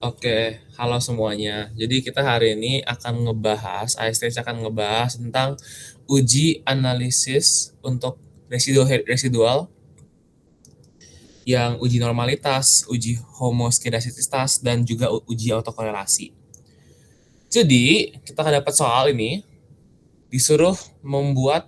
Oke, halo semuanya. Jadi kita hari ini akan ASTC akan ngebahas tentang uji analisis untuk residual yang uji normalitas, uji homoskedastisitas, dan juga uji autokorelasi. Jadi, kita akan dapat soal ini, disuruh membuat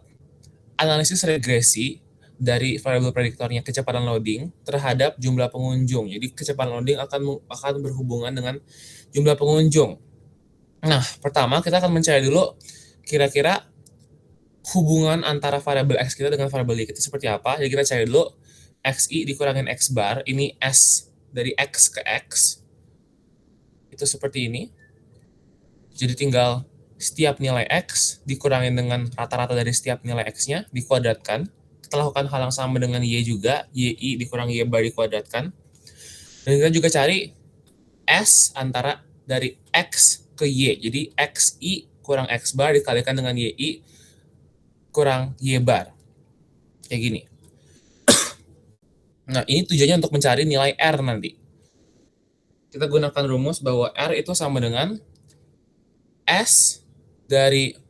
analisis regresi dari variabel prediktornya kecepatan loading terhadap jumlah pengunjung. Jadi kecepatan loading akan berhubungan dengan jumlah pengunjung. Nah, pertama kita akan mencari dulu kira-kira hubungan antara variabel x kita dengan variabel y kita seperti apa. Jadi kita cari dulu xi dikurangin x bar, ini s dari x ke x, itu seperti ini. Jadi tinggal setiap nilai x dikurangin dengan rata-rata dari setiap nilai x-nya, dikuadratkan. Kita lakukan hal yang sama dengan y juga, yi dikurangi y bar dikuadratkan. Dan kita juga cari s antara dari x ke y. Jadi xi kurang x bar dikalikan dengan yi kurang y bar. Kayak gini. Nah, ini tujuannya untuk mencari nilai R nanti. Kita gunakan rumus bahwa R itu sama dengan S dari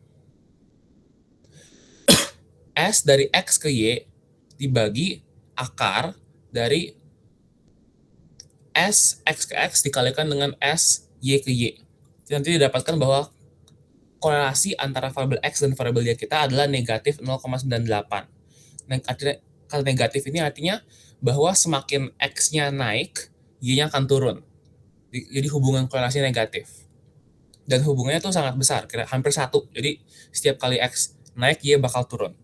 X ke Y dibagi akar dari S X ke X dikalikan dengan S Y ke Y. Nanti didapatkan bahwa korelasi antara variabel X dan variabel Y kita adalah negatif 0,98. Kalau negatif ini artinya bahwa semakin X-nya naik, Y-nya akan turun. Jadi hubungan korelasi negatif. Dan hubungannya tuh sangat besar, hampir 1. Jadi setiap kali X naik, Y bakal turun.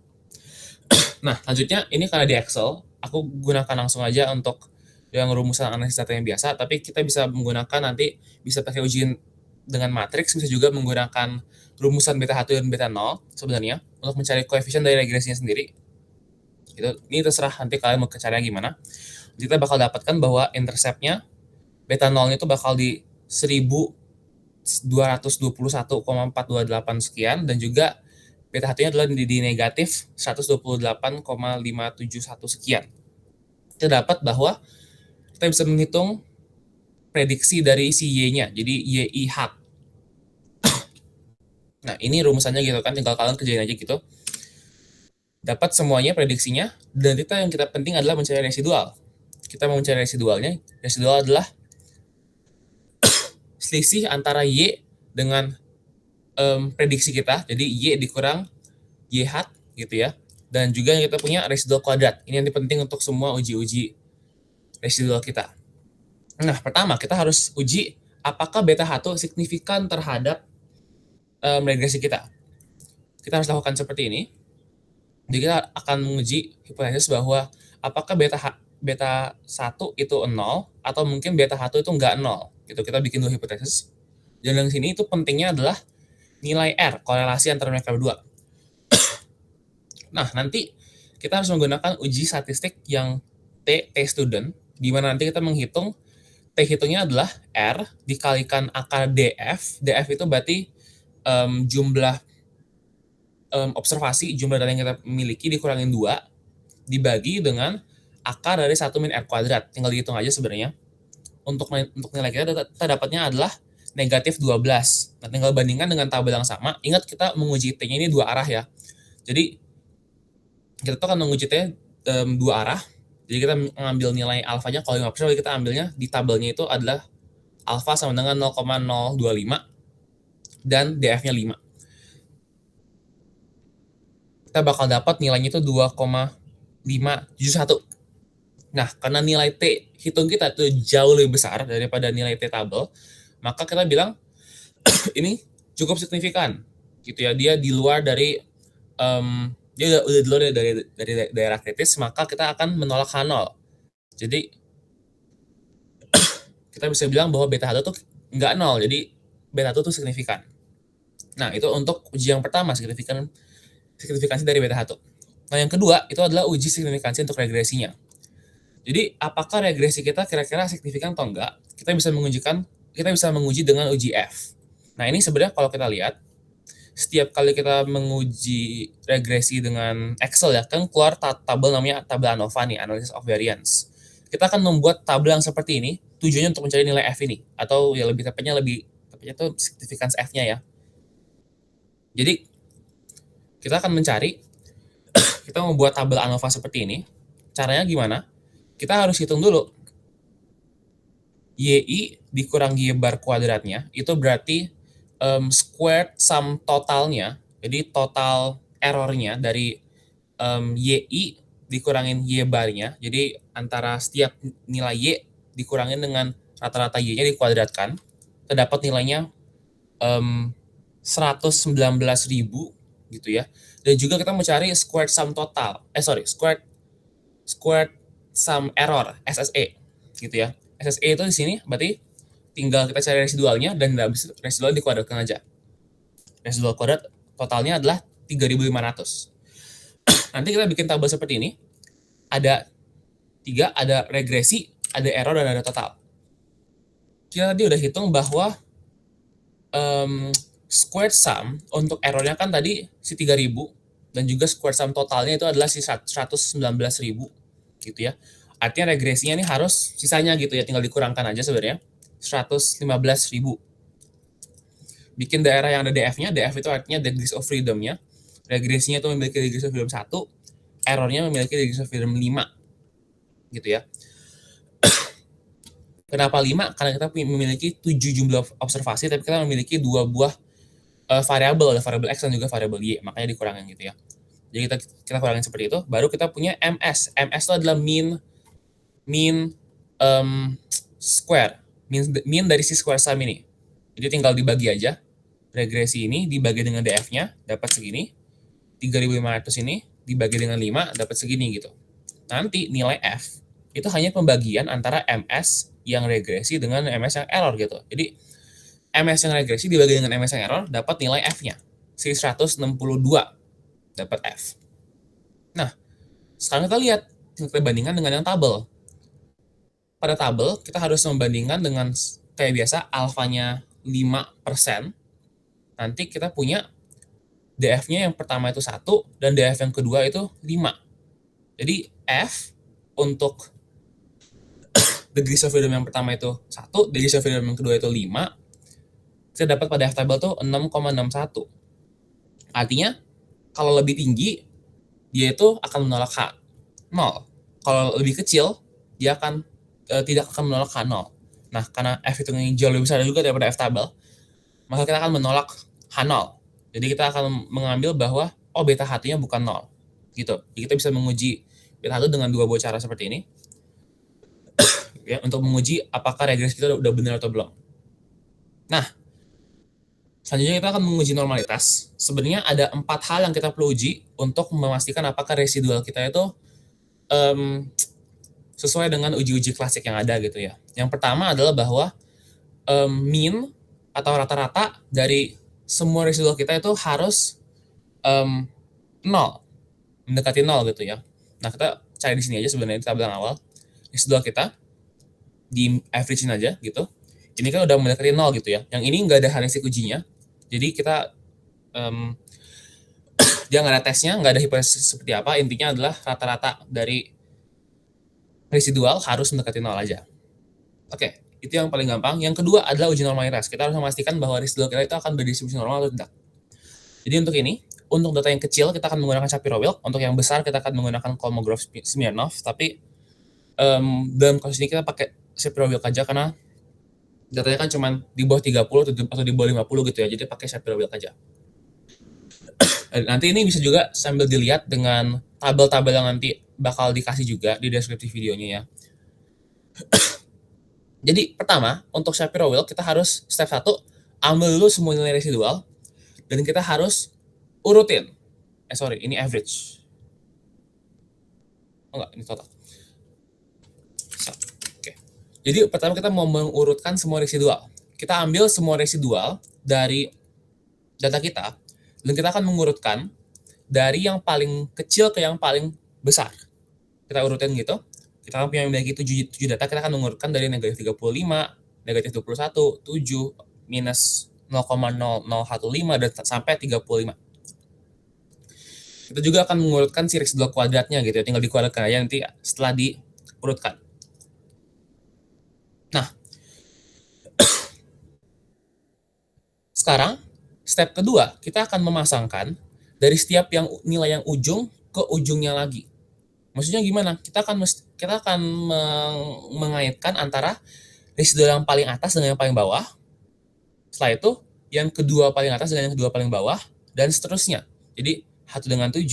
Nah, selanjutnya ini karena di Excel, aku gunakan langsung aja untuk yang rumusan analisis data yang biasa, tapi kita bisa menggunakan nanti, bisa pakai ujian dengan matriks, bisa juga menggunakan rumusan beta 1 dan beta 0 sebenarnya, untuk mencari koefisien dari regresinya sendiri. Ini terserah nanti kalian mau caranya gimana. Kita bakal dapatkan bahwa interceptnya beta 0 itu bakal di 1221,428 sekian, dan juga beta 1-nya adalah di negatif 128,571 sekian. Kita dapat bahwa kita bisa menghitung prediksi dari si Y-nya, jadi YI hat. Nah, ini rumusannya gitu kan, tinggal kalian kerjain aja gitu. Dapat semuanya prediksinya, dan yang kita penting adalah mencari residual. Kita mau mencari residualnya. Residual adalah selisih antara Y dengan prediksi kita, jadi Y dikurang Y hat gitu ya. Dan juga kita punya residual kuadrat. Ini yang penting untuk semua uji-uji residual kita. Nah, pertama kita harus uji apakah beta 1 signifikan terhadap regresi kita. Kita harus lakukan seperti ini. Jadi kita akan menguji hipotesis bahwa apakah beta 1 itu 0 atau mungkin beta 1 itu enggak 0. Gitu, kita bikin dua hipotesis. Dan yang sini itu pentingnya adalah nilai R, korelasi antara mereka berdua. Nah, nanti kita harus menggunakan uji statistik yang T student, di mana nanti kita menghitung T hitungnya adalah R dikalikan akar DF. DF itu berarti jumlah observasi, jumlah data yang kita miliki dikurangin 2, dibagi dengan akar dari 1 min R kuadrat. Tinggal dihitung aja sebenarnya. Untuk nilai kita dapatnya adalah negatif 12. Nah, tinggal bandingkan dengan tabel yang sama. Ingat kita menguji T-nya ini 2 arah ya. Jadi kita tuh akan menguji T 2 arah. Jadi kita mengambil nilai alfanya, kalau 5% kita ambilnya di tabelnya itu adalah alfa sama dengan 0,025 dan DF-nya 5. Kita bakal dapat nilainya itu 2,571. Nah, karena nilai T hitung kita itu jauh lebih besar daripada nilai T tabel, maka kita bilang ini cukup signifikan gitu ya. Dia di luar dari dia udah di luar dari daerah kritis, maka kita akan menolak H0. Jadi kita bisa bilang bahwa beta 1 itu nggak 0, jadi beta 1 itu signifikan. Nah, itu untuk uji yang pertama, signifikansi dari beta 1. Nah, yang kedua itu adalah uji signifikansi untuk regresinya. Jadi apakah regresi kita kira-kira signifikan atau enggak? Kita bisa menguji dengan uji F. Nah, ini sebenarnya kalau kita lihat, setiap kali kita menguji regresi dengan Excel ya, kan keluar tabel namanya tabel ANOVA nih, Analysis of Variance. Kita akan membuat tabel yang seperti ini. tujuannya untuk mencari nilai F ini, atau ya lebih tepatnya tuh significance F-nya ya. Jadi kita akan mencari, kita membuat tabel ANOVA seperti ini. Caranya gimana? Kita harus hitung dulu YI dikurang Y bar kuadratnya, itu berarti squared sum totalnya, jadi total errornya dari YI dikurangin Y barnya, jadi antara setiap nilai Y dikurangin dengan rata-rata Y-nya dikuadratkan, terdapat nilainya 119.000 gitu ya. Dan juga kita mencari squared sum total, squared sum error, SSE gitu ya. SSE itu di sini berarti tinggal kita cari residualnya dan habis residual dikuadratkan aja. Residual kuadrat totalnya adalah 3.500. Nanti kita bikin tabel seperti ini. Ada 3, ada regresi, ada error, dan ada total. Kita tadi udah hitung bahwa squared sum untuk errornya kan tadi si 3.000, dan juga squared sum totalnya itu adalah si 119.000 gitu ya. Artinya regresinya ini harus sisanya gitu ya, tinggal dikurangkan aja sebenarnya 115.000. Bikin daerah yang ada DF-nya, DF itu artinya degrees of freedom-nya. Regresinya itu memiliki degrees of freedom 1, errornya memiliki degrees of freedom 5 gitu ya. Kenapa 5? Karena kita memiliki 7 jumlah observasi, tapi kita memiliki 2 buah variabel, ada variabel X dan juga variabel Y, makanya dikurangin gitu ya. Jadi kita kurangin seperti itu, baru kita punya MS. MS itu adalah mean square, mean dari si square sum ini. Jadi tinggal dibagi aja, regresi ini dibagi dengan DF-nya, dapat segini, 3.500 ini dibagi dengan 5, dapat segini gitu. Nanti nilai F itu hanya pembagian antara MS yang regresi dengan MS yang error gitu. Jadi MS yang regresi dibagi dengan MS yang error, dapat nilai F-nya, si 162 dapat F. Nah, sekarang kita lihat, kita bandingkan dengan yang tabel. Pada tabel, kita harus membandingkan dengan kayak biasa, alfanya 5%. Nanti kita punya DF-nya yang pertama itu 1, dan DF yang kedua itu 5. Jadi F untuk degrees of freedom yang pertama itu 1, degrees of freedom yang kedua itu 5. Kita dapat pada F tabel itu 6,61. Artinya, kalau lebih tinggi, dia itu akan menolak H0. Kalau lebih kecil, dia akan tidak akan menolak H0. Nah, karena F itu jauh lebih besar juga daripada F tabel, maka kita akan menolak H0. Jadi kita akan mengambil bahwa, beta H2-nya bukan 0. Gitu. Jadi kita bisa menguji beta H2 dengan 2 buah cara seperti ini. Ya, untuk menguji apakah regresi kita udah benar atau belum. Nah, selanjutnya kita akan menguji normalitas. Sebenarnya ada 4 hal yang kita perlu uji untuk memastikan apakah residual kita itu sesuai dengan uji-uji klasik yang ada gitu ya. Yang pertama adalah bahwa mean atau rata-rata dari semua residual kita itu harus 0, mendekati 0 gitu ya. Nah, kita cari di sini aja sebenarnya di tabel awal. Residual kita di average aja gitu. Ini kan udah mendekati 0 gitu ya. Yang ini nggak ada heuristik ujinya. Jadi kita dia nggak ada tesnya, nggak ada hipotesis seperti apa. Intinya adalah rata-rata dari residual harus mendekati 0 aja. Oke, itu yang paling gampang. Yang kedua adalah uji normalitas. Kita harus memastikan bahwa residual kita itu akan berdistribusi normal atau tidak. Jadi untuk ini, untuk data yang kecil kita akan menggunakan Shapiro-Wilk. Untuk yang besar kita akan menggunakan Kolmogorov-Smirnov. Tapi dalam kasus ini kita pakai Shapiro-Wilk aja karena datanya kan cuma di bawah 30 atau di bawah 50 gitu ya. Jadi pakai Shapiro-Wilk aja. Nanti ini bisa juga sambil dilihat dengan tabel-tabel yang nanti bakal dikasih juga di deskripsi videonya ya. Jadi pertama, untuk Shapiro-Wilk kita harus step 1, ambil dulu semua nilai residual, dan kita harus urutin. Ini average. Ini total. Oke. Jadi pertama kita mau mengurutkan semua residual. Kita ambil semua residual dari data kita, dan kita akan mengurutkan dari yang paling kecil ke yang paling besar. Kita urutin gitu. Kita akan memiliki 7 data, kita akan mengurutkan dari negatif 35, negatif 21, 7, minus 0,0015, dan sampai 35. Kita juga akan mengurutkan si residual kuadratnya gitu ya, tinggal dikuadratkan aja nanti setelah diurutkan. Nah, Sekarang, step kedua, kita akan memasangkan dari setiap nilai yang ujung ke ujungnya lagi. Maksudnya gimana? Kita akan mengaitkan antara residual yang paling atas dengan yang paling bawah. Setelah itu, yang kedua paling atas dengan yang kedua paling bawah, dan seterusnya. Jadi, 1 dengan 7,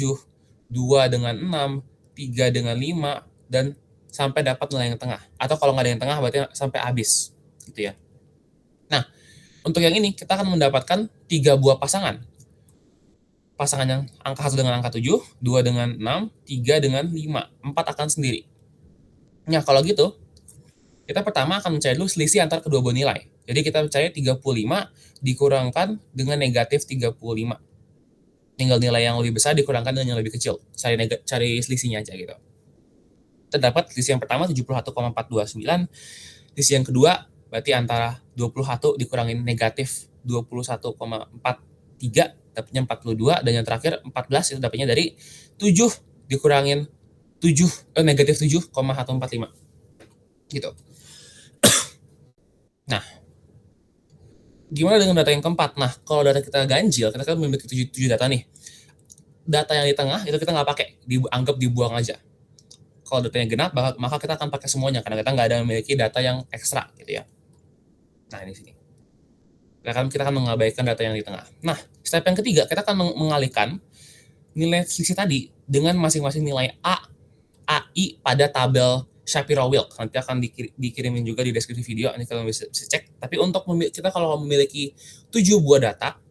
2 dengan 6, 3 dengan 5, dan sampai dapat nilai yang tengah. Atau kalau nggak ada yang tengah, berarti sampai habis. Gitu ya. Nah, untuk yang ini, kita akan mendapatkan 3 buah pasangan. Pasangan yang angka 1 dengan angka 7, 2 dengan 6, 3 dengan 5. 4 akan sendiri. Nah, kalau gitu, kita pertama akan mencari dulu selisih antara kedua buah nilai. Jadi kita mencari 35 dikurangkan dengan negatif 35. Tinggal nilai yang lebih besar dikurangkan dengan yang lebih kecil. Cari selisihnya aja gitu. Terdapat selisih yang pertama 71,429. Selisih yang kedua berarti antara 21 dikurangin negatif 21,43 dapatnya 42, dan yang terakhir 14 itu dapatnya dari 7 dikurangin negatif 7,145 gitu. Nah, gimana dengan data yang keempat? Nah, kalau data kita ganjil, kita kan memiliki 7 data nih. Data yang di tengah itu kita nggak pakai, dianggap dibuang aja. Kalau datanya genap, maka kita akan pakai semuanya karena kita nggak ada memiliki data yang ekstra gitu ya. Nah, ini sini. Kita akan mengabaikan data yang di tengah. Nah, step yang ketiga, kita akan mengalihkan nilai selisih tadi dengan masing-masing nilai A, AI pada tabel Shapiro-Wilk. Nanti akan dikirimin juga di deskripsi video, ini kalian bisa cek. Tapi untuk kita kalau memiliki 7 buah data,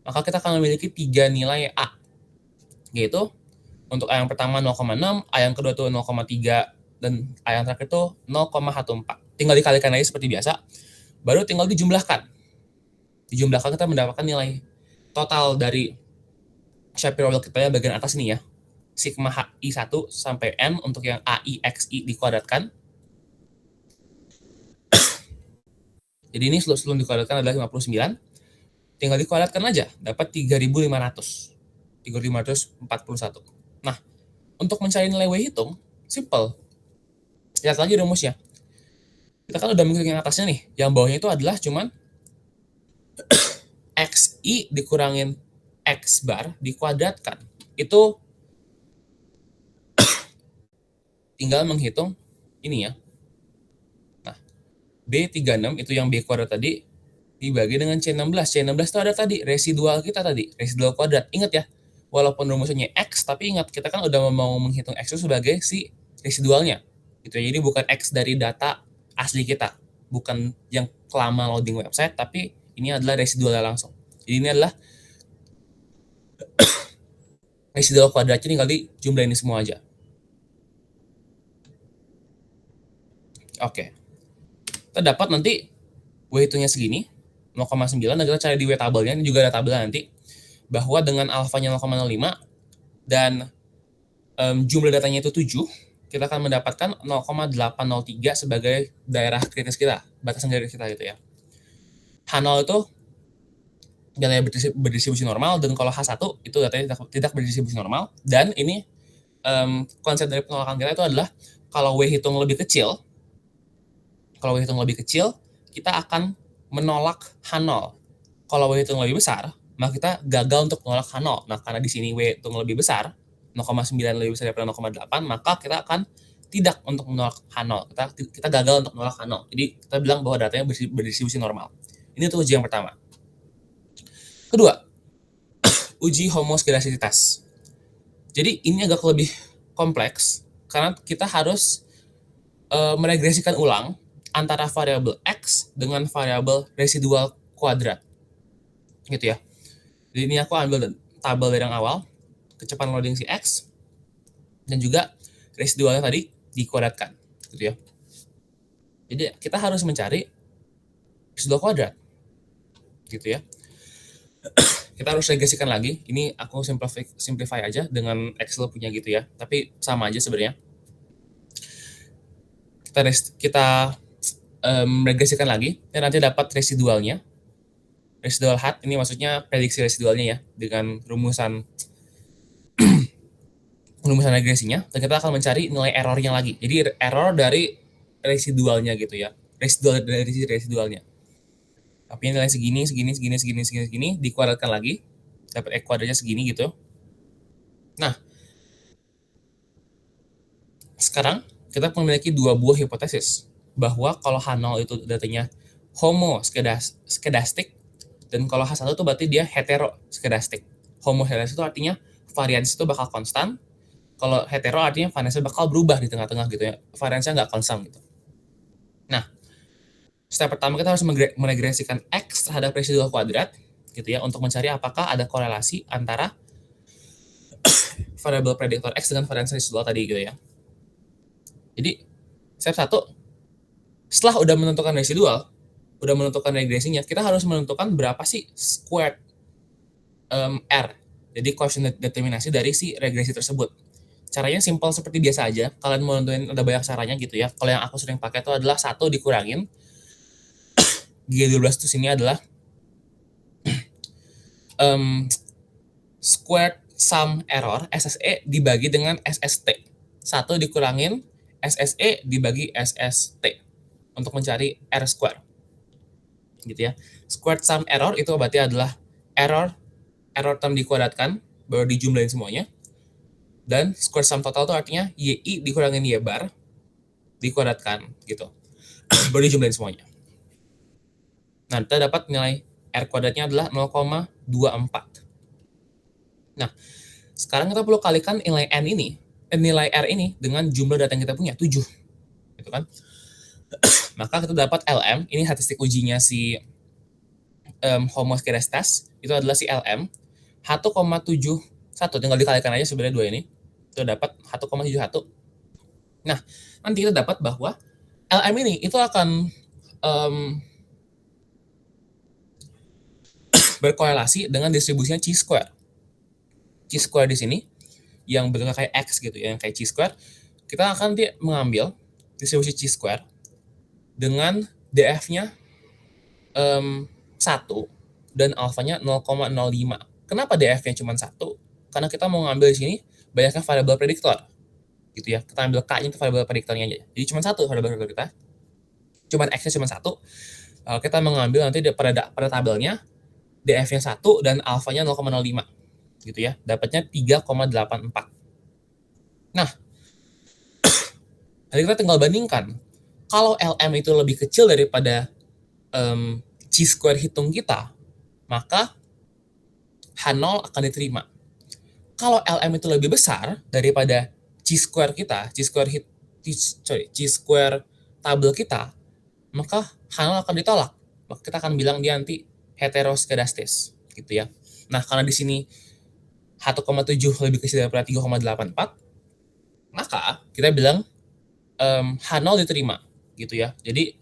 maka kita akan memiliki 3 nilai A. Yaitu, untuk A yang pertama 0,6, A yang kedua itu 0,3, dan A yang terakhir itu 0,14. Tinggal dikalikan lagi seperti biasa. Baru tinggal dijumlahkan. Dijumlahkan kita mendapatkan nilai total dari Shapiro-Wilk kita yang bagian atas ini ya. Sigma HI1 sampai N untuk yang AI XI dikuadratkan. Jadi ini sebelum dikuadratkan adalah 59. Tinggal dikuadratkan aja, dapat 3.500. 3.541. Nah, untuk mencari nilai W hitung, simple. Lihat lagi rumusnya. Kita kan udah menghitung yang atasnya nih. Yang bawahnya itu adalah cuman XI dikurangin X bar dikuadratkan. Itu tinggal menghitung ini ya. Nah, B36 itu yang B kuadrat tadi dibagi dengan C16. C16 itu ada tadi, residual kita tadi, residual kuadrat. Ingat ya, walaupun rumusnya X, tapi ingat kita kan udah mau menghitung X itu sebagai si residualnya. Gitu ya. Jadi bukan X dari data asli kita, bukan yang kelama loading website, tapi ini adalah residualnya langsung. Jadi ini adalah residual kuadratnya, tinggal dijumlahin ini semua aja. Oke. Kita dapat nanti W hitungnya segini, 0,9, dan kita cari di W tabelnya, ini juga ada tabelnya nanti, bahwa dengan alfanya 0,05 dan jumlah datanya itu 7, kita akan mendapatkan 0,803 sebagai daerah kritis kita, batasan kritis kita gitu ya. H0 itu datanya berdistribusi normal, dan kalau H1 itu datanya tidak berdistribusi normal. Dan ini konsep dari penolakan kita itu adalah kalau W hitung lebih kecil, kita akan menolak H0. Kalau W hitung lebih besar, maka kita gagal untuk menolak H0. Nah, karena di sini W hitung lebih besar, 0,9 lebih besar daripada 0,8, maka kita akan tidak untuk menolak H0. Kita gagal untuk menolak H0. Jadi kita bilang bahwa datanya berdistribusi normal. Ini untuk uji yang pertama. Kedua, uji homoskedasitas. Jadi ini agak lebih kompleks karena kita harus meregresikan ulang antara variabel X dengan variabel residual kuadrat. Gitu ya. Jadi ini aku ambil tabel dari yang awal, kecepatan loading si X, dan juga residualnya tadi dikuadratkan, gitu ya. Jadi kita harus mencari residual kuadrat, gitu ya. Kita harus regresikan lagi. Ini aku simplify aja dengan Excel punya gitu ya. Tapi sama aja sebenarnya. Kita regresikan lagi, dan nanti dapat residualnya. Residual hat ini maksudnya prediksi residualnya ya, dengan rumusan regresinya, dan kita akan mencari nilai errornya lagi. Jadi error dari residualnya gitu ya, residual dari residualnya. Tapi nilai segini, segini, segini, segini, segini, segini, dikuadratkan lagi, dapat kuadratnya segini gitu. Nah, sekarang kita memiliki dua buah hipotesis bahwa kalau H0 itu datanya homoskedastik dan kalau H1 itu berarti dia heteroskedastik. Homoskedastik itu artinya variansi itu bakal konstan, kalau hetero artinya variansi bakal berubah di tengah-tengah gitu ya, variansinya nggak konstan gitu. Nah, step pertama kita harus meregresikan X terhadap residual kuadrat gitu ya, untuk mencari apakah ada korelasi antara variabel prediktor X dengan variansi residual tadi gitu ya. Jadi, step 1, setelah udah menentukan residual, udah menentukan regresinya, kita harus menentukan berapa sih squared R. Jadi koefisien determinasi dari si regresi tersebut. Caranya simpel seperti biasa aja. Kalian mau nentuin ada banyak caranya gitu ya. Kalau yang aku sering pakai itu adalah 1 dikurangin G12 itu sini adalah squared sum error SSE dibagi dengan SST. 1 dikurangin SSE dibagi SST untuk mencari R square. Gitu ya. Squared sum error itu berarti adalah error term dikuadratkan baru dijumlahin semuanya. Dan square sum total itu artinya YI dikurangin Y bar dikuadratkan gitu. Baru dijumlahin semuanya. Nah, kita dapat nilai R kuadratnya adalah 0,24. Nah, sekarang kita perlu kalikan nilai N ini, nilai R ini dengan jumlah data yang kita punya, 7. Gitu kan? Maka kita dapat LM, ini statistik ujinya si homoskedastas, itu adalah si LM, 1,71, tinggal dikalikan aja sebenarnya dua ini, itu dapat 1,71. Nah, nanti kita dapat bahwa LM ini itu akan berkorelasi dengan distribusinya chi-square. Chi-square di sini yang bentuknya kayak X gitu ya, yang kayak chi-square, kita akan mengambil distribusi chi-square dengan DF-nya 1 dan alfanya 0,05. Kenapa DF-nya cuma 1? Karena kita mau ngambil di sini banyaknya variabel prediktor. Gitu ya. Kita ambil K-nya itu variabel prediktornya aja. Jadi cuma 1 variabel prediktor kita. Cuman X-nya cuma 1. Kita mengambil nanti pada tabelnya DF-nya 1 dan alfanya 0,05. Gitu ya. Dapatnya 3,84. Nah, jadi kita tinggal bandingkan. Kalau LM itu lebih kecil daripada chi-square hitung kita, maka H0 akan diterima. Kalau LM itu lebih besar daripada chi-square kita, chi-square tabel kita, maka H0 akan ditolak. Maka kita akan bilang dia nanti heteroskedastis, gitu ya. Nah, karena di sini 1,7 lebih kecil daripada 3,84, maka kita bilang H0 diterima, gitu ya. Jadi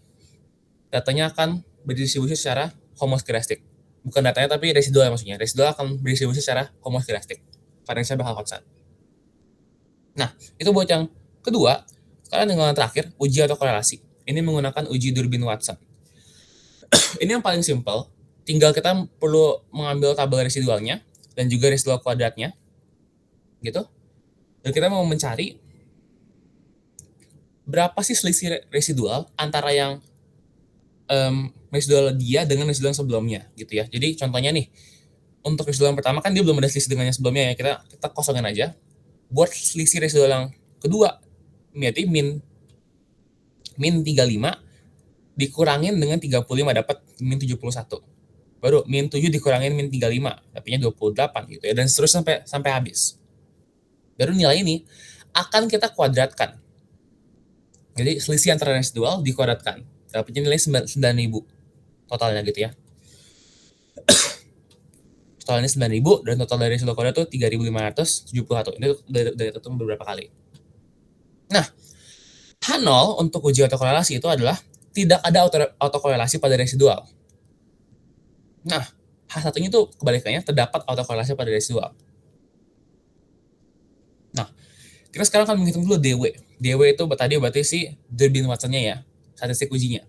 datanya akan berdistribusi secara homoskedastik. Bukan datanya tapi residual maksudnya. Residual akan berdistribusi secara homoskedastik. Variansinya bakal konstan. Nah, itu buat yang kedua. Sekarang yang terakhir, uji autokorelasi. Ini menggunakan uji Durbin-Watson. Ini yang paling simple. Tinggal kita perlu mengambil tabel residualnya dan juga residual kuadratnya. Gitu. Dan kita mau mencari berapa sih selisih residual antara yang residual dia dengan residual yang sebelumnya gitu ya. Jadi contohnya nih, untuk residual yang pertama kan dia belum ada selisih dengan yang sebelumnya ya. Kita kosongin aja. Buat selisih residual yang kedua, berarti min 35 dikurangin dengan 35 dapat min 71. Baru min 7 dikurangin min 35, dapatnya 28 gitu ya, dan seterusnya sampai habis. Baru nilai ini akan kita kuadratkan. Jadi selisih antara residual dikuadratkan. Dapatnya nilai 9.000 totalnya gitu ya. Totalnya 9.000 dan total dari residual kuadrat itu 3.571. Ini udah hitung beberapa kali. Nah, H0 untuk uji autokorelasi itu adalah tidak ada autokorelasi pada residual. Nah, H1-nya itu kebalikannya, terdapat autokorelasi pada residual. Nah, kita sekarang akan menghitung dulu DW. DW itu tadi berarti si Durbin-Watson-nya ya, statistik ujinya.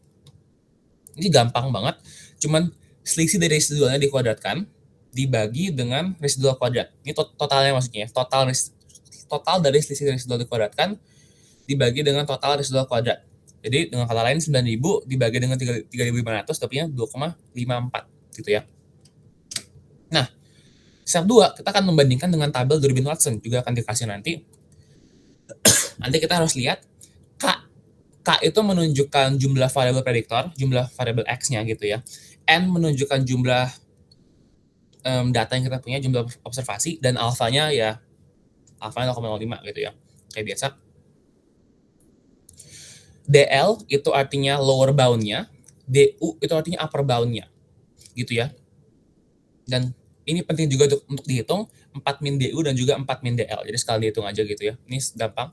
Ini gampang banget, cuman selisih dari residualnya dikuadratkan, dibagi dengan residual kuadrat. Ini totalnya maksudnya ya, total dari selisih residual dikuadratkan, dibagi dengan total residual kuadrat. Jadi dengan kata lain 9.000 dibagi dengan 3.500 dapatnya 2,54 gitu ya. Nah, step 2 kita akan membandingkan dengan tabel Durbin-Watson, juga akan dikasih nanti. Nanti kita harus lihat K. K itu menunjukkan jumlah variabel prediktor, jumlah variabel X-nya gitu ya. N menunjukkan jumlah data yang kita punya, jumlah observasi, dan alfanya ya alfanya 0,05 gitu ya. Kayak biasa. DL itu artinya lower bound-nya, DU itu artinya upper bound-nya. Gitu ya. Dan ini penting juga untuk dihitung 4 min DU dan juga 4 min DL. Jadi sekali dihitung aja gitu ya. Ini gampang.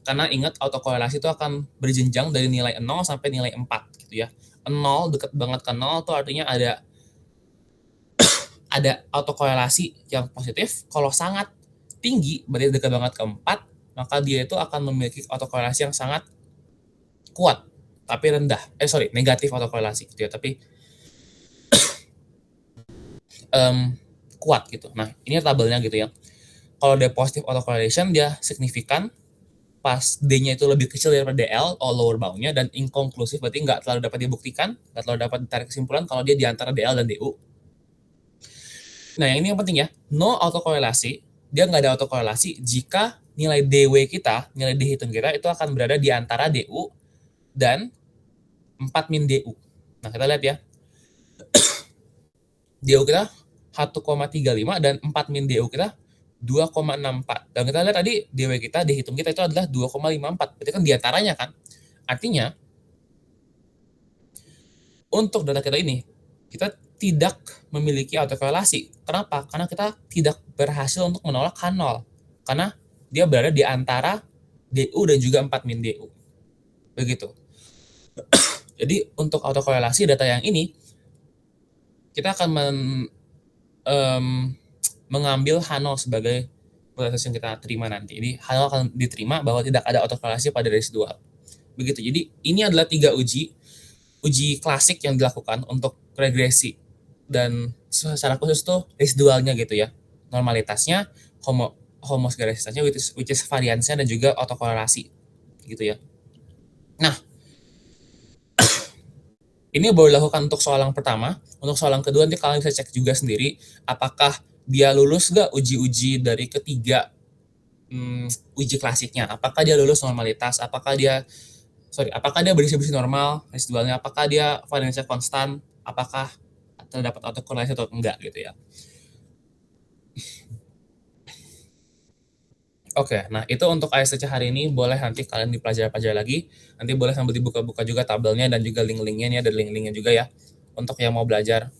Karena ingat autokorelasi itu akan berjenjang dari nilai 0 sampai nilai 4 gitu ya. 0 deket banget ke 0 itu artinya ada autokorelasi yang positif. Kalau sangat tinggi berarti dekat banget ke 4, maka dia itu akan memiliki autokorelasi yang sangat kuat tapi rendah. Negatif autokorelasi gitu ya. Tapi kuat gitu. Nah, ini tabelnya gitu ya. Kalau dia positive autocorrelation, dia signifikan pas D-nya itu lebih kecil daripada DL atau lower bound-nya, dan inconclusive berarti nggak terlalu dapat dibuktikan, nggak terlalu dapat ditarik kesimpulan kalau dia di antara DL dan DU. Nah, yang ini yang penting ya, no autokorelasi, dia nggak ada autokorelasi jika nilai DW kita, nilai D hitung kita itu akan berada di antara DU dan 4 min DU. Nah, kita lihat ya. DU kita 1,35 dan 4 min DU kita 2,64. Dan kita lihat tadi DW kita dihitung kita itu adalah 2,54. Berarti kan diantaranya kan. Artinya untuk data kita ini kita tidak memiliki autokorelasi. Kenapa? Karena kita tidak berhasil untuk menolak H0. Karena dia berada di antara DU dan juga 4 min DU. Begitu. Jadi untuk autokorelasi data yang ini kita akan mengambil H0 sebagai proses yang kita terima nanti. Jadi H0 akan diterima bahwa tidak ada autokorelasi pada residual. Begitu. Jadi ini adalah 3 uji klasik yang dilakukan untuk regresi, dan secara khusus tuh residualnya gitu ya, normalitasnya, homoscedastisnya, which is variansnya, dan juga autokorelasi gitu ya. Nah, ini baru dilakukan untuk soal yang pertama. Untuk soal yang kedua nanti kalian bisa cek juga sendiri apakah dia lulus nggak uji-uji dari ketiga uji klasiknya. Apakah dia lulus normalitas, apakah dia berdistribusi normal residualnya, apakah dia variansnya konstan, apakah terdapat autokorelasi atau enggak gitu ya. Oke, nah itu untuk ASTC hari ini. Boleh nanti kalian dipelajari lagi. Nanti boleh sambil dibuka-buka juga tabelnya dan juga link-linknya. Ini ada link-linknya juga ya. Untuk yang mau belajar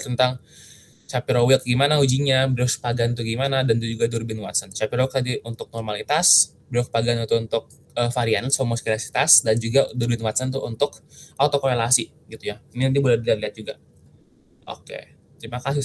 tentang Shapiro-Wilk gimana ujinya, Breusch-Pagan itu gimana, dan juga Durbin-Watson. Shapiro tadi untuk normalitas, Breusch-Pagan itu untuk varians, homoscedasitas, dan juga Durbin-Watson itu untuk autokorelasi gitu ya. Ini nanti boleh dilihat juga. Oke, terima kasih.